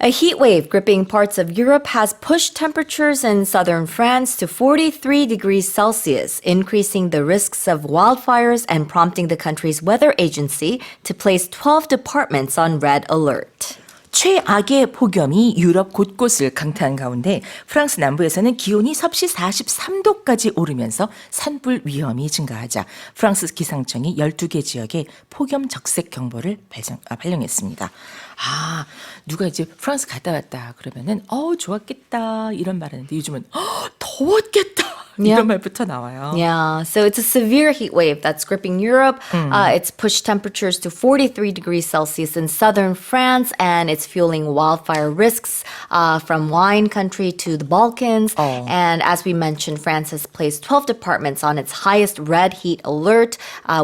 A heat wave gripping parts of Europe has pushed temperatures in southern France to 43 degrees Celsius, increasing the risks of wildfires and prompting the country's weather agency to place 12 departments on red alert. 최악의 폭염이 유럽 곳곳을 강타한 가운데 프랑스 남부에서는 기온이 섭씨 43도까지 오르면서 산불 위험이 증가하자 프랑스 기상청이 12개 지역에 폭염 적색 경보를 발령했습니다. 누가 이제 프랑스 갔다 왔다 그러면은 좋았겠다 이런 말 하는데 요즘은 더웠겠다. 이런 말부터 나와요. Yeah, so it's a severe heat wave that's gripping Europe. It's pushed temperatures to 43 degrees Celsius in southern France, and it's fueling wildfire risks from wine country to the Balkans. And as we mentioned, France has placed 12 departments on its highest red heat alert,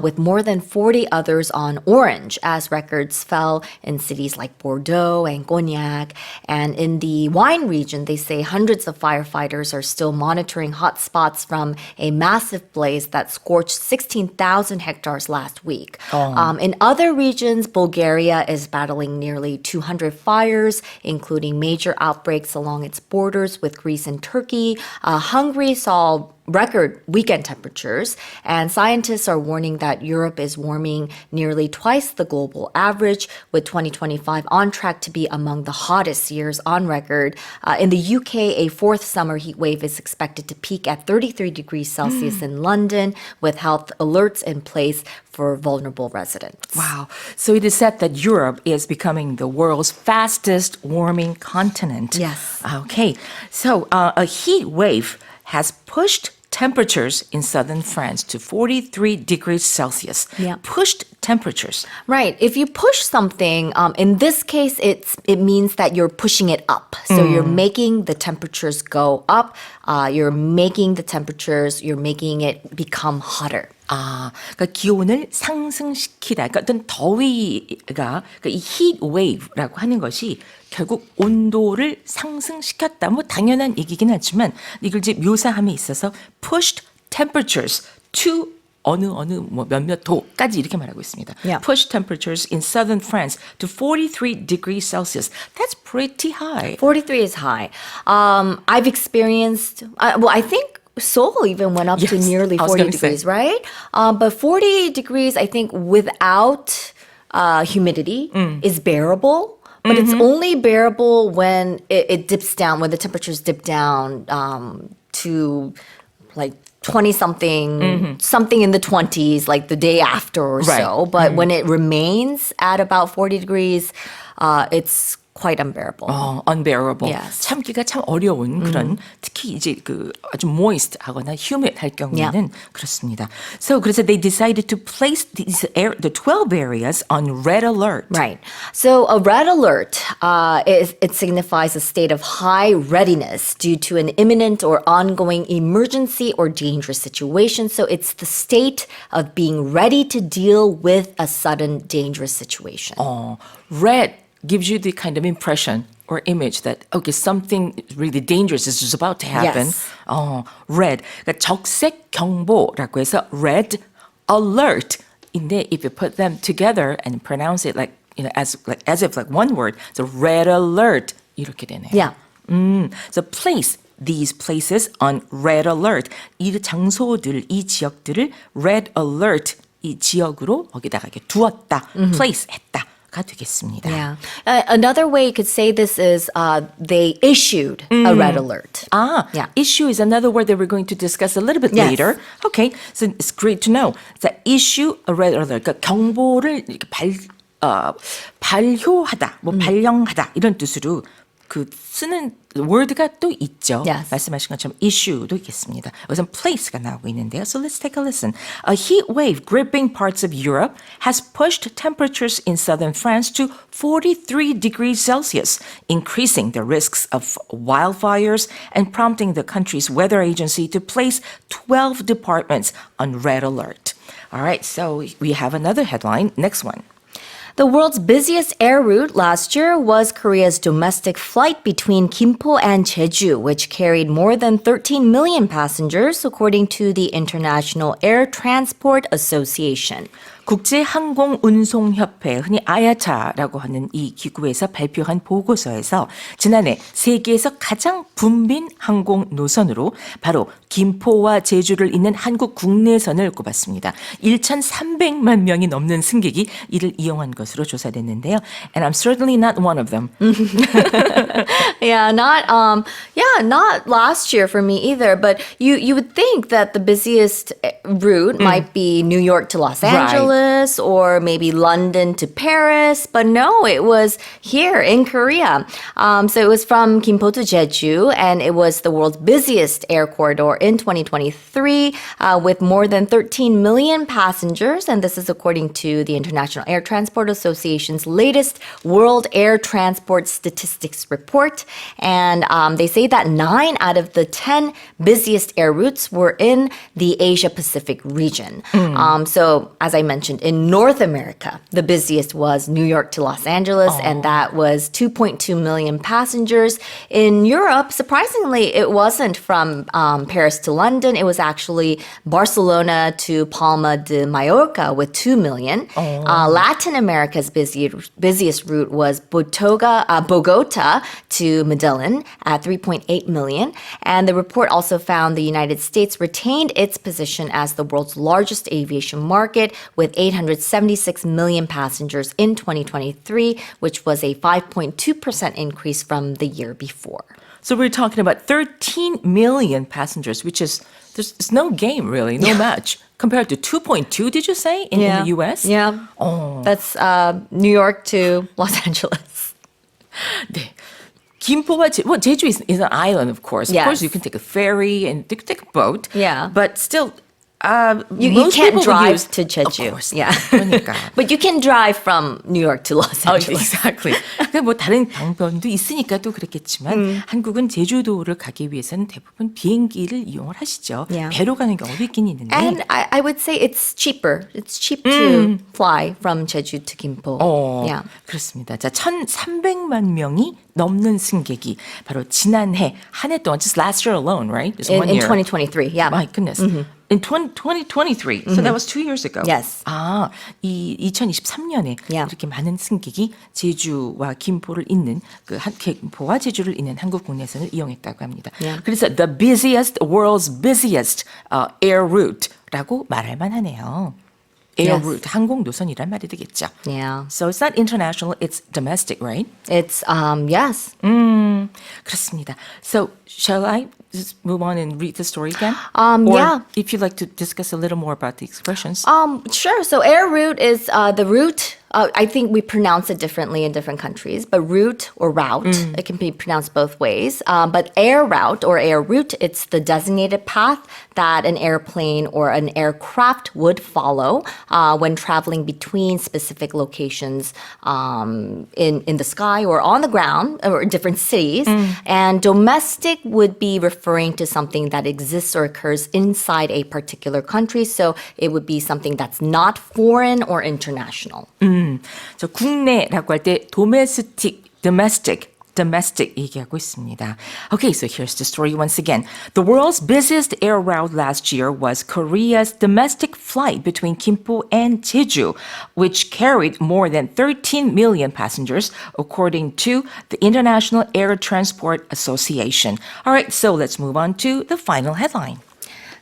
with more than 40 others on orange, as records fell in cities like Bordeaux and Cognac. And in the wine region, they say hundreds of firefighters are still monitoring hotspots from a massive blaze that scorched 16,000 hectares last week. In other regions, Bulgaria is battling nearly 200 fires, including major outbreaks along its borders with Greece and Turkey. Hungary saw record weekend temperatures, and scientists are warning that Europe is warming nearly twice the global average, with 2025 on track to be among the hottest years on record. In the UK, a fourth summer heat wave is expected to peak at 33 degrees Celsius in London, with health alerts in place for vulnerable residents. Wow. So it is said that Europe is becoming the world's fastest warming continent. Yes. Okay. So a heat wave has pushed temperatures in southern France to 43 degrees Celsius. Yeah. Pushed temperatures. Right. If you push something, in this case, it means that you're pushing it up. So you're making the temperatures go up. You're making it become hotter. 그러니까 기온을 상승시키다. 그러니까 어떤 더위가 그러니까 이 heat wave라고 하는 것이 결국 온도를 상승시켰다. 뭐 당연한 얘기긴 하지만 이걸 이제 묘사함에 있어서 pushed temperatures to 뭐 몇몇 도까지 이렇게 말하고 있습니다. Yeah. Push temperatures in southern France to 43 degrees Celsius. That's pretty high. 43 is high. I've experienced, I think Seoul even went up to Yes, nearly I was 40 gonna say. degrees, right? But 40 degrees, I think, without humidity is bearable. But it's only bearable when it dips down, when the temperatures dip down to like 20 something, something in the 20s, like the day after or so. But when it remains at about 40 degrees, it's quite unbearable. Unbearable. Yes. 참기가 참 어려운 그런 특히 이제 그 아주 moist하거나 humid 할 경우에는 그렇습니다. 그래서 they decided to place the 12 areas on red alert. Right. So a red alert, it signifies a state of high readiness due to an imminent or ongoing emergency or dangerous situation. So it's the state of being ready to deal with a sudden dangerous situation. Red gives you the kind of impression or image that okay, something really dangerous is just about to happen. Yes. Red. 그러니까 적색 경보라고 해서 red alert인데 if you put them together and pronounce it like as if like one word, so red alert 이렇게 되네요. Yeah. So place these places on red alert. 이 장소들, 이 지역들을 red alert 이 지역으로 거기다가 이렇게 두었다, place 했다가 되겠습니다. Yeah. Another way you could say this is they issued a red alert. Yeah. Issue is another word that we're going to discuss a little bit Yes. later. Okay, so it's great to know. So issue a red alert. 그러니까 경보를 이렇게 발효하다, 뭐 발령하다 이런 뜻으로 그 쓰는 word가 또 있죠. Yes. 말씀하신 것처럼 issue도 있겠습니다. 우선 place가 나오고 있는데요. So let's take a listen. A heat wave gripping parts of Europe has pushed temperatures in southern France to 43 degrees Celsius, increasing the risks of wildfires and prompting the country's weather agency to place 12 departments on red alert. All right, so we have another headline. Next one. The world's busiest air route last year was Korea's domestic flight between Gimpo and Jeju, which carried more than 13 million passengers, according to the International Air Transport Association. 국제항공운송협회, 흔히 IATA라고 하는 이 기구에서 발표한 보고서에서 지난해 세계에서 가장 붐빈 항공 노선으로 바로 김포와 제주를 잇는 한국 국내선을 꼽았습니다. 1,300만 명이 넘는 승객이 이를 이용한 것으로 조사됐는데요. And I'm certainly not one of them. Not last year for me either. But you would think that the busiest route might be New York to Los Angeles or maybe London to Paris. But no, it was here in Korea. So it was from Gimpo to Jeju, and it was the world's busiest air corridor in 2023 with more than 13 million passengers. And this is according to the International Air Transport Association's latest World Air Transport Statistics report. And they say that 9 out of the 10 busiest air routes were in the Asia Pacific region. So, as I mentioned, in North America, the busiest was New York to Los Angeles, and that was 2.2 million passengers. In Europe, surprisingly, it wasn't from Paris to London. It was actually Barcelona to Palma de Mallorca with 2 million. Latin America's busiest route was Bogota to Medellin at 3.8 million. And the report also found the United States retained its position as the world's largest aviation market with 876 million passengers in 2023, which was a 5.2% increase from the year before. So we're talking about 13 million passengers, which is, there's no game really, no match. Compared to 2.2, did you say, in the U.S.? Yeah. That's New York to Los Angeles. 네. 김포와 제주 is an island, of course. Yes. Of course, you can take a ferry and you can take a boat. Yeah. But still, You most can't people drive use, to Jeju. Of course. Yeah. 그러니까. But you can drive from New York to Los Angeles. Exactly. 그러니까 뭐 다른 방법도 있으니까 또 그렇겠지만 한국은 제주도를 가기 위해서는 대부분 비행기를 이용을 하시죠. Yeah. 배로 가는 경우도 있긴 있는데. And I would say it's cheaper. It's cheap to fly from Jeju to Gimpo. Yeah. 그렇습니다. 자, 1,300만 명이 넘는 승객이 바로 지난해 한 해 동안, just last year alone, right? Just one In year. 2023, yeah. My goodness. In 2023. So that was 2 years ago. Yes. 아, 이 2023년에 Yeah. 이렇게 많은 승객이 제주와 김포를 잇는 김포와 제주를 잇는 한국 국내선을 이용했다고 합니다. Yeah. 그래서 the world's busiest air route라고 말할 만하네요. Air Yes. route, 항공 노선이란 말이 되겠죠. Yeah. So it's not international, it's domestic, right? It's, yes. 그렇습니다. So shall I just move on and read the story again? Or Yeah. if you'd like to discuss a little more about the expressions. Sure. So air route is the route. I think we pronounce it differently in different countries, but route or route, it can be pronounced both ways. But air route or air route, it's the designated path that an airplane or an aircraft would follow when traveling between specific locations in the sky or on the ground or different cities. And domestic would be referring to something that exists or occurs inside a particular country. So it would be something that's not foreign or international. 저 국내라고 할 때 domestic 얘기하고 있습니다. Okay, so here's the story once again. The world's busiest air route last year was Korea's domestic flight between Gimpo and Jeju, which carried more than 13 million passengers, according to the International Air Transport Association. All right, so let's move on to the final headline.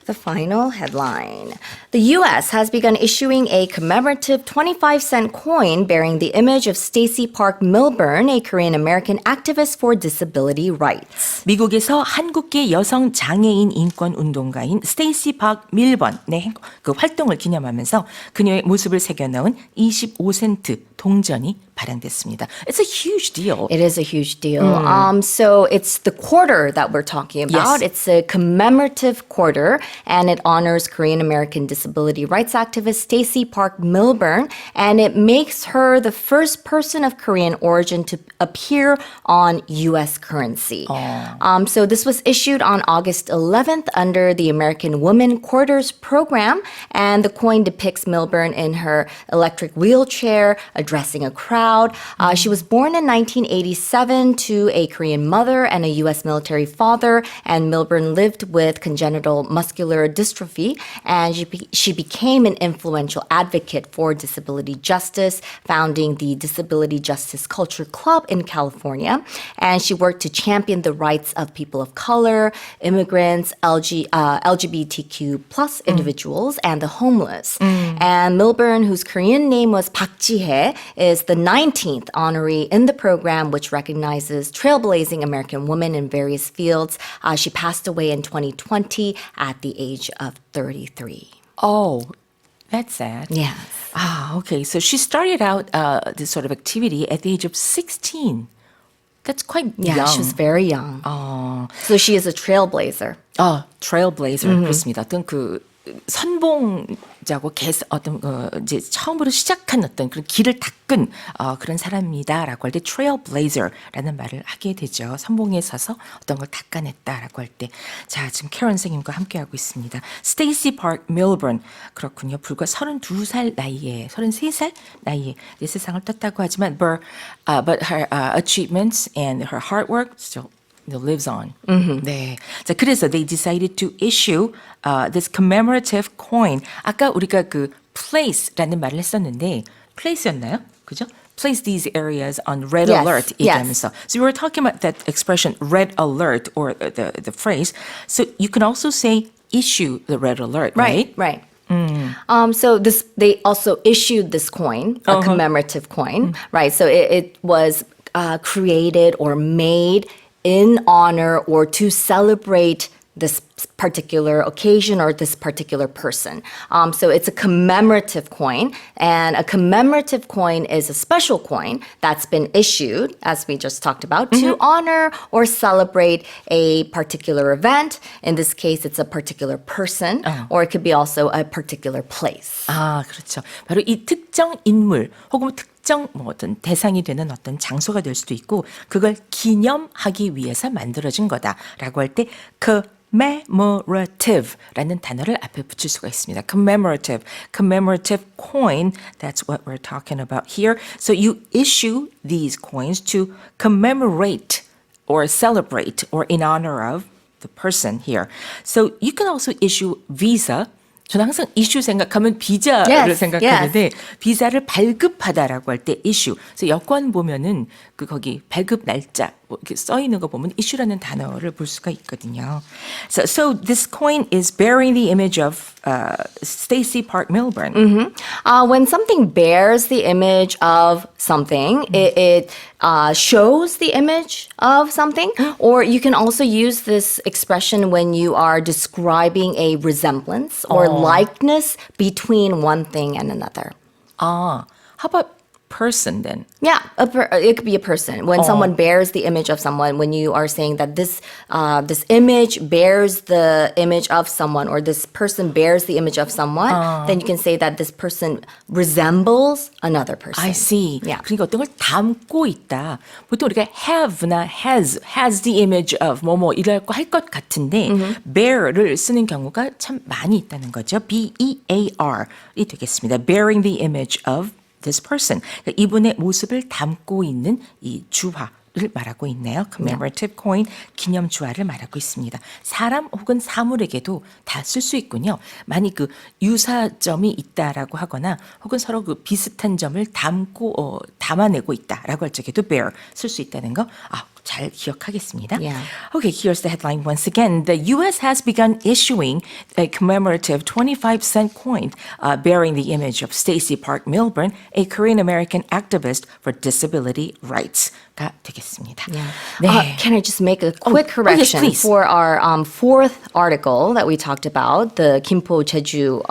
The final headline. The U.S. has begun issuing a commemorative 25-cent coin bearing the image of Stacey Park Milburn, a Korean-American activist for disability rights. 미국에서 한국계 여성 장애인 인권 운동가인 스테이시 박 밀번의 그 활동을 기념하면서 그녀의 모습을 새겨넣은 25센트 동전이 발행됐습니다. It's a huge deal. It is a huge deal. So it's the quarter that we're talking about. Yes. It's a commemorative quarter, and it honors Korean-American disability rights activist Stacey Park Milburn, and it makes her the first person of Korean origin to appear on U.S. currency. So this was issued on August 11th under the American Women Quarters program, and the coin depicts Milburn in her electric wheelchair addressing a crowd. She was born in 1987 to a Korean mother and a U.S. military father, and Milburn lived with congenital muscular muscular dystrophy, and she became an influential advocate for disability justice, founding the Disability Justice Culture Club in California. And she worked to champion the rights of people of color, immigrants, LGBTQ plus individuals, and the homeless. And Milburn, whose Korean name was Park Ji-hye, is the 19th honoree in the program, which recognizes trailblazing American women in various fields. She passed away in 2020 at the age of 33. Oh, that's sad. Yes. Ah, okay. So she started out this sort of activity at the age of 16. That's quite Yeah, young. she was very young. So she is a trailblazer. 트레일블레이저 그렇습니다. 어떤 그 선봉자고 어떤 이제 처음으로 시작한 어떤 그런 길을 닦은 그런 사람이다라고 할 때 trailblazer라는 말을 하게 되죠. 선봉에 서서 어떤 걸 닦아냈다라고 할 때. 자, 지금 캐런 선생님과 함께하고 있습니다. 스테이시 파크 밀번 그렇군요. 불과 32살 나이에 33살 나이에 이 세상을 떴다고 하지만 but her achievements and her hard work still lives on. 네. 자, 그래서 they decided to issue this commemorative coin. 아까 우리가 그 place라는 말을 했었는데 place였나요? 그죠? Place these areas on red Yes, alert 얘기하면서. So we were talking about that expression red alert or the phrase. So you can also say issue the red alert, right? Right. So they also issued this coin, a commemorative coin, right? So it was created or made in honor or to celebrate this particular occasion or this particular person. So it's a commemorative coin, and a commemorative coin is a special coin that's been issued, as we just talked about, to honor or celebrate a particular event. In this case, it's a particular person, or it could be also a particular place. 아, 그렇죠. 바로 이 특정 인물 혹은 특정 뭐 어떤 대상이 되는 어떤 장소가 될 수도 있고 그걸 기념하기 위해서 만들어진 거다라고 할 때 commemorative라는 단어를 앞에 붙일 수가 있습니다. commemorative coin, that's what we're talking about here. So you issue these coins to commemorate or celebrate or in honor of the person here. So you can also issue visa. 저는 항상 이슈 생각하면 비자를 Yes, 생각하는데 비자를 발급하다라고 할 때 이슈. 그래서 여권 보면은 그 거기 발급 날짜 뭐 이렇게 써 있는 거 보면 이슈라는 단어를 볼 수가 있거든요. So this coin is bearing the image of Stacey Park Milburn. When something bears the image of something, it shows the image of something, or you can also use this expression when you are describing a resemblance or likeness between one thing and another. How about person then? Yeah, it could be a person. When someone bears the image of someone, when you are saying that this image bears the image of someone, or this person bears the image of someone, then you can say that this person resembles another person. I see. Yeah. 그러니까 어떤 걸 담고 있다. 보통 우리가 have나 has the image of 뭐뭐 이랄 거 할 것 같은데 bear를 쓰는 경우가 참 많이 있다는 거죠. B-E-A-R이 되겠습니다. Bearing the image of this person. 그러니까 이분의 모습을 담고 있는 이 주화를 말하고 있네요. commemorative coin, 기념 주화를 말하고 있습니다. 사람 혹은 사물에게도 다 쓸 수 있군요. 만약 그 유사점이 있다라고 하거나 혹은 서로 그 비슷한 점을 담아내고 있다라고 할 적에도 bear 쓸 수 있다는 거. 잘 기억하겠습니다. Yeah. Okay, here's the headline once again. The U.S. has begun issuing a commemorative 25-cent coin bearing the image of Stacey Park Milburn, a Korean-American activist for disability rights가 되겠습니다. Yeah. 네. Can I just make a quick correction please. for our fourth article that we talked about, the Kimpo Jeju?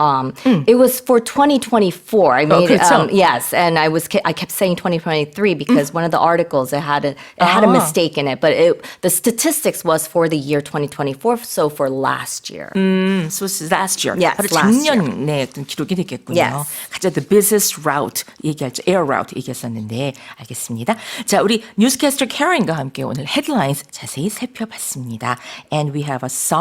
It was for 2024. I made 그렇죠. yes, and I kept saying 2023 because one of the articles it had a mistake in it, but the statistics was for the year 2024, so for last year. So this is last year. Yes, 바로 last 작년에 어떤 기록이 되겠군요. Yes. 가장 the business route 얘기할 때 air route 얘기했었는데 알겠습니다. 자, 우리 뉴스캐스터 캐런과 함께 오늘 headlines 자세히 살펴봤습니다. And we have a song